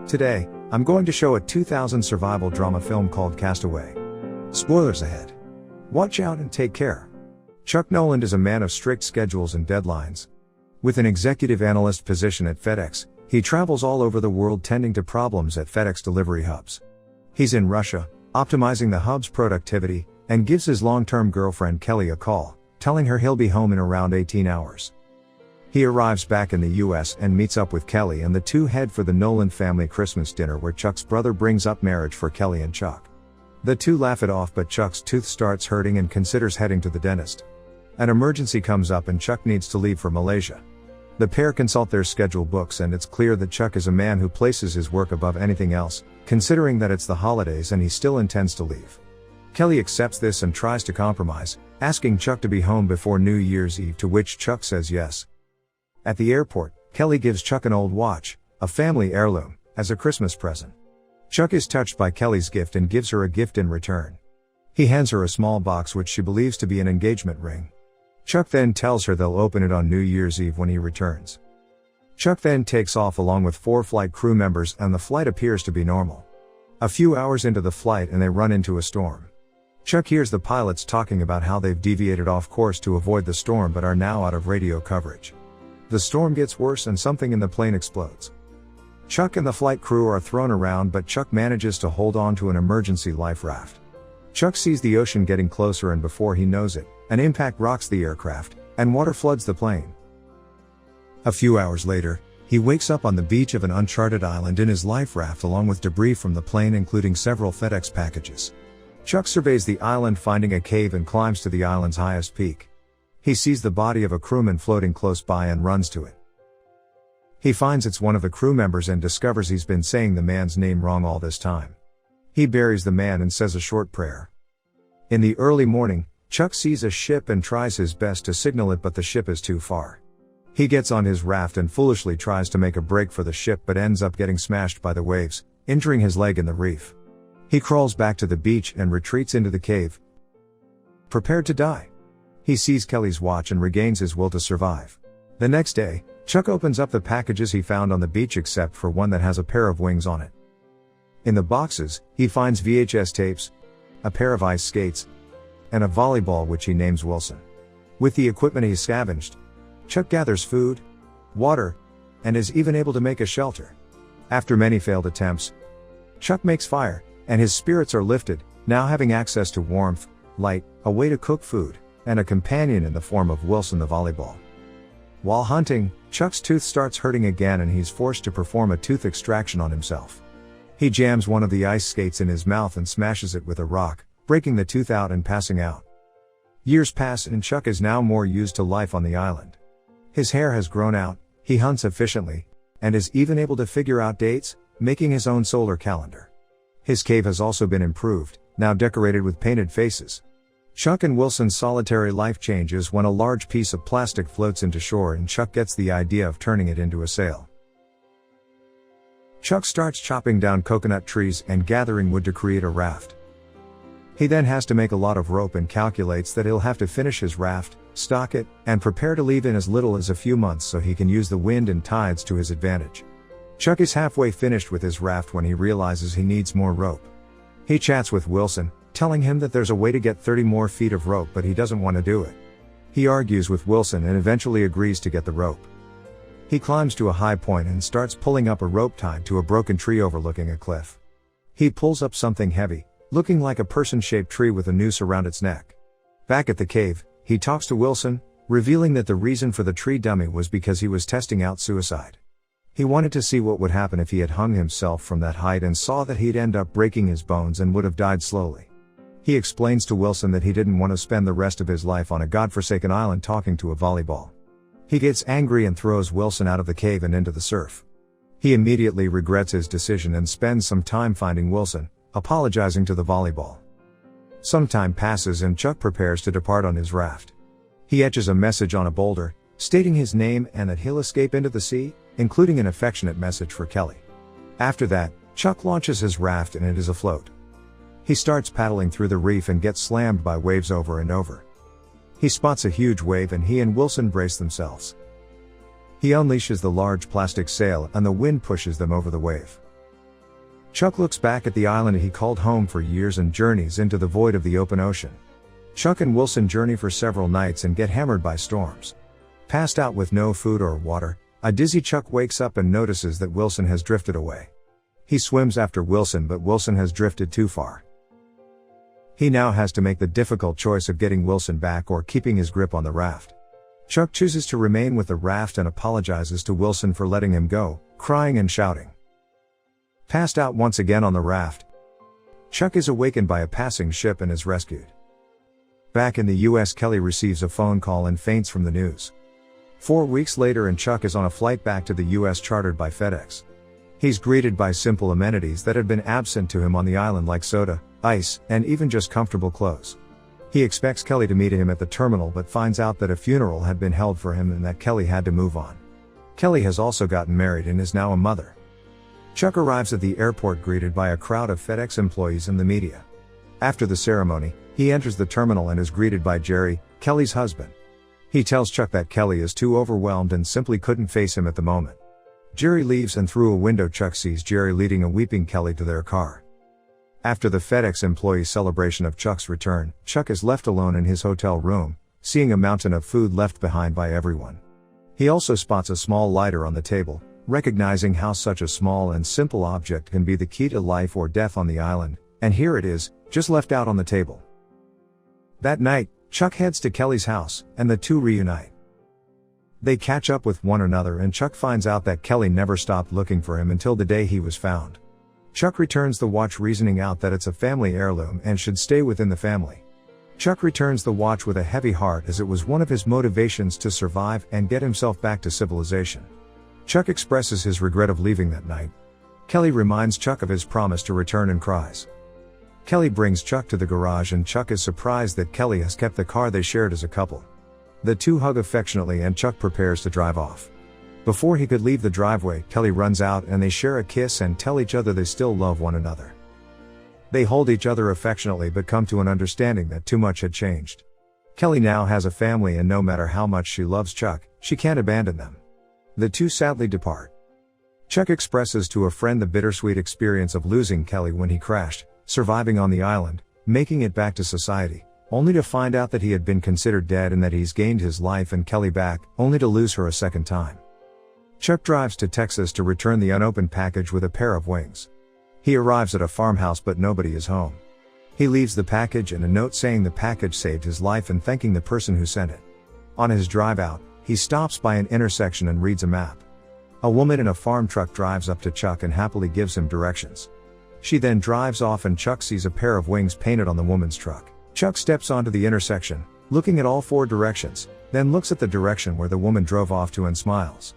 Today, I'm going to show a 2000 survival drama film called Castaway. Spoilers ahead. Watch out and take care. Chuck Nolan is a man of strict schedules and deadlines. With an executive analyst position at FedEx, he travels all over the world tending to problems at FedEx delivery hubs. He's in Russia, optimizing the hub's productivity, and gives his long-term girlfriend Kelly a call, telling her he'll be home in around 18 hours. He arrives back in the US and meets up with Kelly, and the two head for the Nolan family Christmas dinner where Chuck's brother brings up marriage for Kelly and Chuck. The two laugh it off, but Chuck's tooth starts hurting and considers heading to the dentist. An emergency comes up and Chuck needs to leave for Malaysia. The pair consult their schedule books, and it's clear that Chuck is a man who places his work above anything else, considering that it's the holidays and he still intends to leave. Kelly accepts this and tries to compromise, asking Chuck to be home before New Year's Eve, to which Chuck says yes. At the airport, Kelly gives Chuck an old watch, a family heirloom, as a Christmas present. Chuck is touched by Kelly's gift and gives her a gift in return. He hands her a small box which she believes to be an engagement ring. Chuck then tells her they'll open it on New Year's Eve when he returns. Chuck then takes off along with 4 flight crew members, and the flight appears to be normal. A few hours into the flight and they run into a storm. Chuck hears the pilots talking about how they've deviated off course to avoid the storm but are now out of radio coverage. The storm gets worse and something in the plane explodes. Chuck and the flight crew are thrown around, but Chuck manages to hold on to an emergency life raft. Chuck sees the ocean getting closer, and before he knows it, an impact rocks the aircraft, and water floods the plane. A few hours later, he wakes up on the beach of an uncharted island in his life raft along with debris from the plane, including several FedEx packages. Chuck surveys the island, finding a cave, and climbs to the island's highest peak. He sees the body of a crewman floating close by and runs to it. He finds it's one of the crew members and discovers he's been saying the man's name wrong all this time. He buries the man and says a short prayer. In the early morning, Chuck sees a ship and tries his best to signal it, but the ship is too far. He gets on his raft and foolishly tries to make a break for the ship, but ends up getting smashed by the waves, injuring his leg in the reef. He crawls back to the beach and retreats into the cave, prepared to die. He sees Kelly's watch and regains his will to survive. The next day, Chuck opens up the packages he found on the beach except for one that has a pair of wings on it. In the boxes, he finds VHS tapes, a pair of ice skates, and a volleyball which he names Wilson. With the equipment he's scavenged, Chuck gathers food, water, and is even able to make a shelter. After many failed attempts, Chuck makes fire, and his spirits are lifted, now having access to warmth, light, a way to cook food, and a companion in the form of Wilson the volleyball. While hunting, Chuck's tooth starts hurting again and he's forced to perform a tooth extraction on himself. He jams one of the ice skates in his mouth and smashes it with a rock, breaking the tooth out and passing out. Years pass and Chuck is now more used to life on the island. His hair has grown out, he hunts efficiently, and is even able to figure out dates, making his own solar calendar. His cave has also been improved, now decorated with painted faces. Chuck and Wilson's solitary life changes when a large piece of plastic floats into shore and Chuck gets the idea of turning it into a sail. Chuck starts chopping down coconut trees and gathering wood to create a raft. He then has to make a lot of rope and calculates that he'll have to finish his raft, stock it, and prepare to leave in as little as a few months so he can use the wind and tides to his advantage. Chuck is halfway finished with his raft when he realizes he needs more rope. He chats with Wilson, telling him that there's a way to get 30 more feet of rope, but he doesn't want to do it. He argues with Wilson and eventually agrees to get the rope. He climbs to a high point and starts pulling up a rope tied to a broken tree overlooking a cliff. He pulls up something heavy, looking like a person-shaped tree with a noose around its neck. Back at the cave, he talks to Wilson, revealing that the reason for the tree dummy was because he was testing out suicide. He wanted to see what would happen if he had hung himself from that height and saw that he'd end up breaking his bones and would have died slowly. He explains to Wilson that he didn't want to spend the rest of his life on a godforsaken island talking to a volleyball. He gets angry and throws Wilson out of the cave and into the surf. He immediately regrets his decision and spends some time finding Wilson, apologizing to the volleyball. Some time passes and Chuck prepares to depart on his raft. He etches a message on a boulder, stating his name and that he'll escape into the sea, including an affectionate message for Kelly. After that, Chuck launches his raft and it is afloat. He starts paddling through the reef and gets slammed by waves over and over. He spots a huge wave and he and Wilson brace themselves. He unleashes the large plastic sail and the wind pushes them over the wave. Chuck looks back at the island he called home for years and journeys into the void of the open ocean. Chuck and Wilson journey for several nights and get hammered by storms. Passed out with no food or water, a dizzy Chuck wakes up and notices that Wilson has drifted away. He swims after Wilson, but Wilson has drifted too far. He now has to make the difficult choice of getting Wilson back or keeping his grip on the raft. Chuck chooses to remain with the raft and apologizes to Wilson for letting him go, crying and shouting. Passed out once again on the raft, Chuck is awakened by a passing ship and is rescued. Back in the US, Kelly receives a phone call and faints from the news. 4 weeks later and Chuck is on a flight back to the US chartered by FedEx. He's greeted by simple amenities that had been absent to him on the island, like soda, ice, and even just comfortable clothes. He expects Kelly to meet him at the terminal but finds out that a funeral had been held for him and that Kelly had to move on. Kelly has also gotten married and is now a mother. Chuck arrives at the airport greeted by a crowd of FedEx employees and the media. After the ceremony, he enters the terminal and is greeted by Jerry, Kelly's husband. He tells Chuck that Kelly is too overwhelmed and simply couldn't face him at the moment. Jerry leaves and through a window Chuck sees Jerry leading a weeping Kelly to their car. After the FedEx employee's celebration of Chuck's return, Chuck is left alone in his hotel room, seeing a mountain of food left behind by everyone. He also spots a small lighter on the table, recognizing how such a small and simple object can be the key to life or death on the island, and here it is, just left out on the table. That night, Chuck heads to Kelly's house, and the two reunite. They catch up with one another and Chuck finds out that Kelly never stopped looking for him until the day he was found. Chuck returns the watch, reasoning out that it's a family heirloom and should stay within the family. Chuck returns the watch with a heavy heart as it was one of his motivations to survive and get himself back to civilization. Chuck expresses his regret of leaving that night. Kelly reminds Chuck of his promise to return and cries. Kelly brings Chuck to the garage and Chuck is surprised that Kelly has kept the car they shared as a couple. The two hug affectionately and Chuck prepares to drive off. Before he could leave the driveway, Kelly runs out and they share a kiss and tell each other they still love one another. They hold each other affectionately but come to an understanding that too much had changed. Kelly now has a family and no matter how much she loves Chuck, she can't abandon them. The two sadly depart. Chuck expresses to a friend the bittersweet experience of losing Kelly when he crashed, surviving on the island, making it back to society, only to find out that he had been considered dead and that he's gained his life and Kelly back, only to lose her a second time. Chuck drives to Texas to return the unopened package with a pair of wings. He arrives at a farmhouse but nobody is home. He leaves the package and a note saying the package saved his life and thanking the person who sent it. On his drive out, he stops by an intersection and reads a map. A woman in a farm truck drives up to Chuck and happily gives him directions. She then drives off and Chuck sees a pair of wings painted on the woman's truck. Chuck steps onto the intersection, looking at all four directions, then looks at the direction where the woman drove off to and smiles.